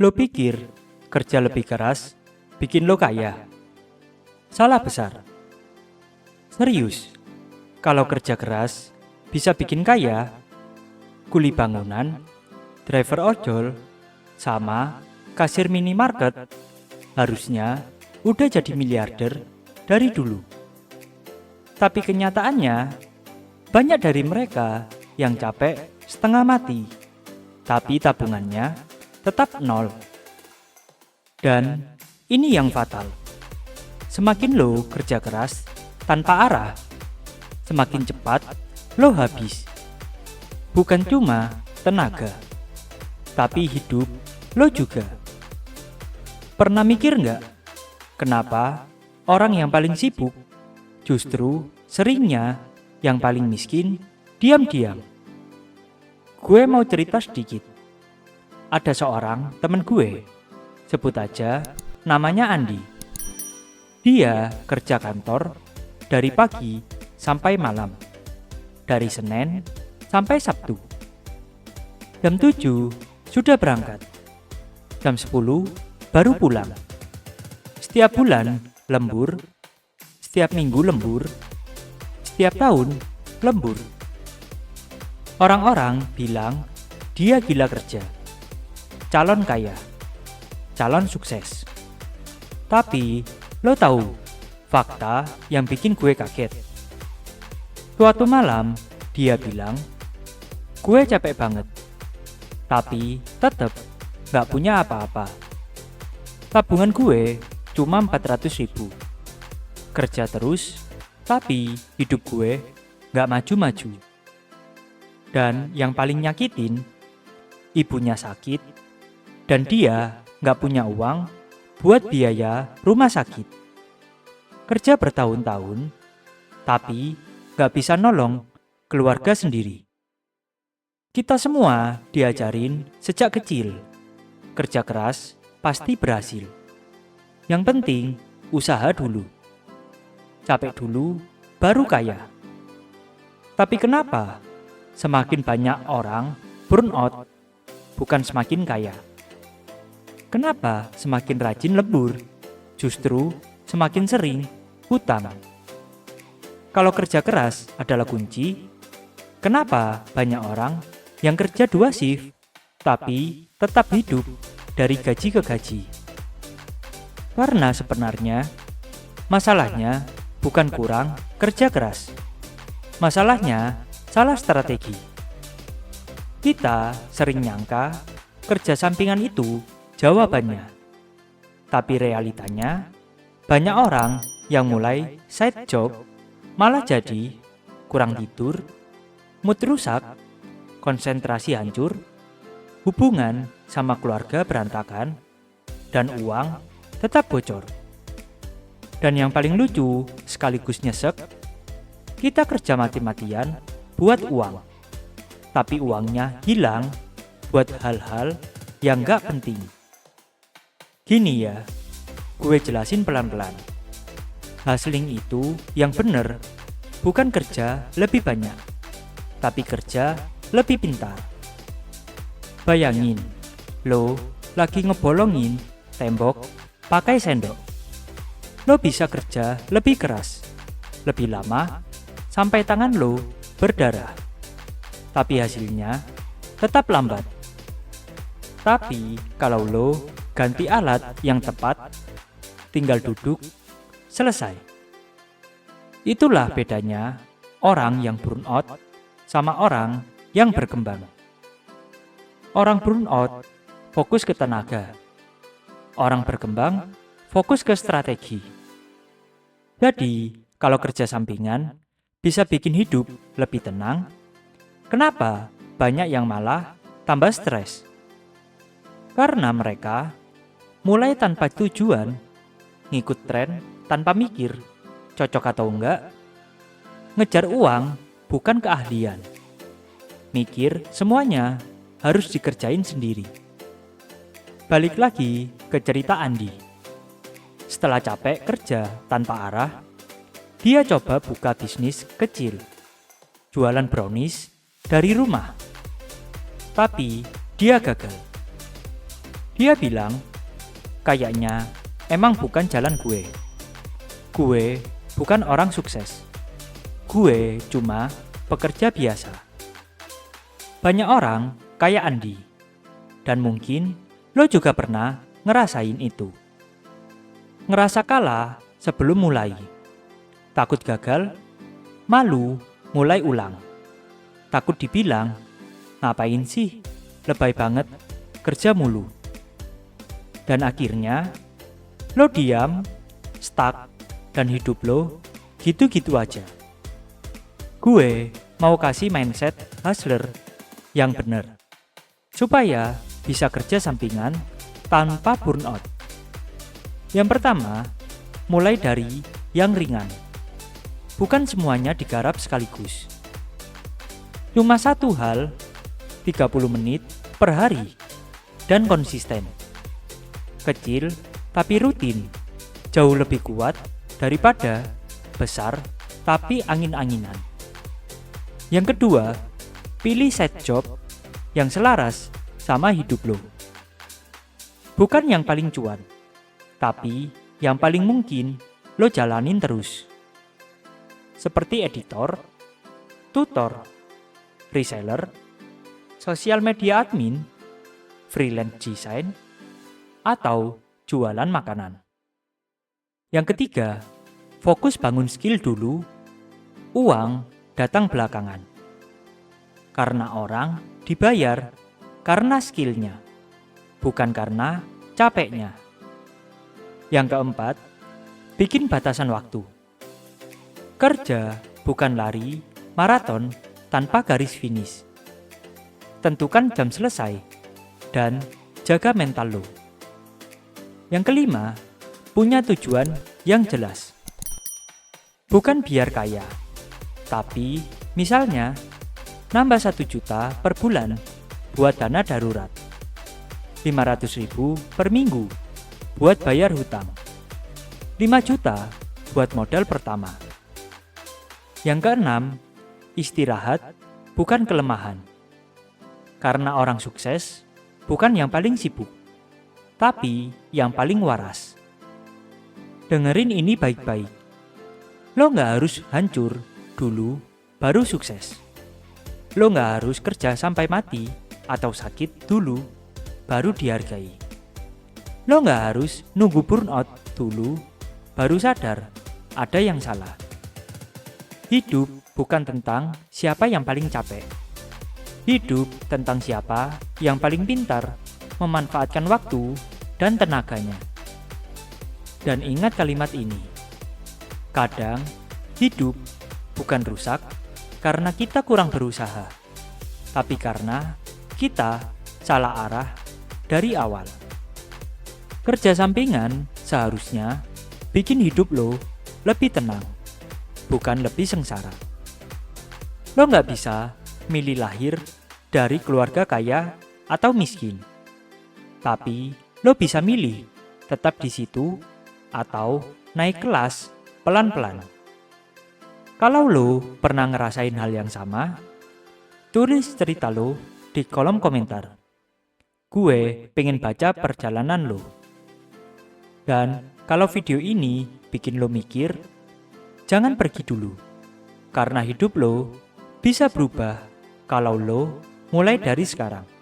Lo pikir kerja lebih keras bikin lo kaya? Salah besar. Serius, kalau kerja keras bisa bikin kaya, kuli bangunan, driver ojol, sama kasir minimarket harusnya udah jadi miliarder dari dulu. Tapi kenyataannya, banyak dari mereka yang capek setengah mati, tapi tabungannya tetap nol. Dan ini yang fatal. Semakin lo kerja keras tanpa arah, semakin cepat lo habis. Bukan cuma tenaga, tapi hidup lo juga. Pernah mikir nggak, kenapa orang yang paling sibuk justru seringnya yang paling miskin diam-diam? Gue mau cerita sedikit. Ada seorang temen gue, sebut aja namanya Andi. Dia kerja kantor dari pagi sampai malam, dari Senin sampai Sabtu. Jam 7 sudah berangkat, jam 10 baru pulang. Setiap bulan lembur, setiap minggu lembur, setiap tahun lembur. Orang-orang bilang dia gila kerja, calon kaya, calon sukses. Tapi lo tahu fakta yang bikin gue kaget? Suatu malam dia bilang, gue capek banget, tapi tetap gak punya apa-apa. Tabungan gue cuma 400.000. Kerja terus, tapi hidup gue gak maju-maju. Dan yang paling nyakitin, ibunya sakit, dan dia gak punya uang buat biaya rumah sakit. Kerja bertahun-tahun, tapi gak bisa nolong keluarga sendiri. Kita semua diajarin sejak kecil, kerja keras pasti berhasil. Yang penting usaha dulu, capek dulu baru kaya. Tapi kenapa semakin banyak orang burnout, bukan semakin kaya? Kenapa semakin rajin lembur, justru semakin sering hutang? Kalau kerja keras adalah kunci, kenapa banyak orang yang kerja 2 shift, tapi tetap hidup dari gaji ke gaji? Karena sebenarnya masalahnya bukan kurang kerja keras. Masalahnya salah strategi. Kita sering nyangka kerja sampingan itu jawabannya. Tapi realitanya, banyak orang yang mulai side job malah jadi kurang tidur, mood rusak, konsentrasi hancur, hubungan sama keluarga berantakan, dan uang tetap bocor. Dan yang paling lucu sekaligus nyesek, kita kerja mati-matian buat uang, tapi uangnya hilang buat hal-hal yang gak penting. Gini ya, gue jelasin pelan-pelan. Hustling itu yang bener bukan kerja lebih banyak, tapi kerja lebih pintar. Bayangin, lo lagi ngebolongin tembok pakai sendok. Lo bisa kerja lebih keras, lebih lama, sampai tangan lo berdarah. Tapi hasilnya tetap lambat. Tapi kalau lo ganti alat yang tepat, tinggal duduk, selesai. Itulah bedanya orang yang burnout sama orang yang berkembang. Orang burnout fokus ke tenaga. Orang berkembang fokus ke strategi. Jadi, kalau kerja sampingan bisa bikin hidup lebih tenang, kenapa banyak yang malah tambah stres? Karena mereka mulai tanpa tujuan, ngikut tren tanpa mikir cocok atau enggak, ngejar uang bukan keahlian, mikir semuanya harus dikerjain sendiri. Balik lagi ke cerita Andi. Setelah capek kerja tanpa arah, dia coba buka bisnis kecil, jualan brownies dari rumah. Tapi dia gagal. Dia bilang, kayaknya emang bukan jalan gue. Gue bukan orang sukses. Gue cuma pekerja biasa. Banyak orang kayak Andi. Dan mungkin lo juga pernah ngerasain itu. Ngerasa kalah sebelum mulai. Takut gagal, malu mulai ulang. Takut dibilang, ngapain sih, lebay banget, kerja mulu. Dan akhirnya, lo diam, stuck, dan hidup lo gitu-gitu aja. Gue mau kasih mindset hustler yang bener, supaya bisa kerja sampingan tanpa burnout. Yang pertama, mulai dari yang ringan. Bukan semuanya digarap sekaligus. Cuma satu hal, 30 menit per hari, dan konsisten. Kecil tapi rutin, jauh lebih kuat daripada besar tapi angin-anginan. Yang kedua, pilih side job yang selaras sama hidup lo. Bukan yang paling cuan, tapi yang paling mungkin lo jalanin terus. Seperti editor, tutor, reseller, sosial media admin, freelance design, atau jualan makanan. Yang ketiga, fokus bangun skill dulu, uang datang belakangan. Karena orang dibayar karena skillnya, bukan karena capeknya. Yang keempat, bikin batasan waktu. Kerja bukan lari maraton tanpa garis finish. Tentukan jam selesai dan jaga mental lo. Yang kelima, punya tujuan yang jelas. Bukan biar kaya, tapi misalnya nambah 1 juta per bulan buat dana darurat, 500.000 per minggu buat bayar hutang, 5 juta buat modal pertama. Yang keenam, istirahat bukan kelemahan. Karena orang sukses bukan yang paling sibuk, tapi yang paling waras. Dengerin ini baik-baik. Lo gak harus hancur dulu baru sukses. Lo gak harus kerja sampai mati atau sakit dulu baru dihargai. Lo gak harus nunggu burnout dulu baru sadar ada yang salah. Hidup bukan tentang siapa yang paling capek. Hidup tentang siapa yang paling pintar memanfaatkan waktu dan tenaganya. Dan ingat kalimat ini. Kadang hidup bukan rusak karena kita kurang berusaha, tapi karena kita salah arah dari awal. Kerja sampingan seharusnya bikin hidup lo lebih tenang, bukan lebih sengsara. Lo gak bisa milih lahir dari keluarga kaya atau miskin. Tapi lo bisa milih tetap di situ atau naik kelas pelan-pelan. Kalau lo pernah ngerasain hal yang sama, tulis cerita lo di kolom komentar. Gue pengen baca perjalanan lo. Dan kalau video ini bikin lo mikir, jangan pergi dulu. Karena hidup lo bisa berubah kalau lo mulai dari sekarang.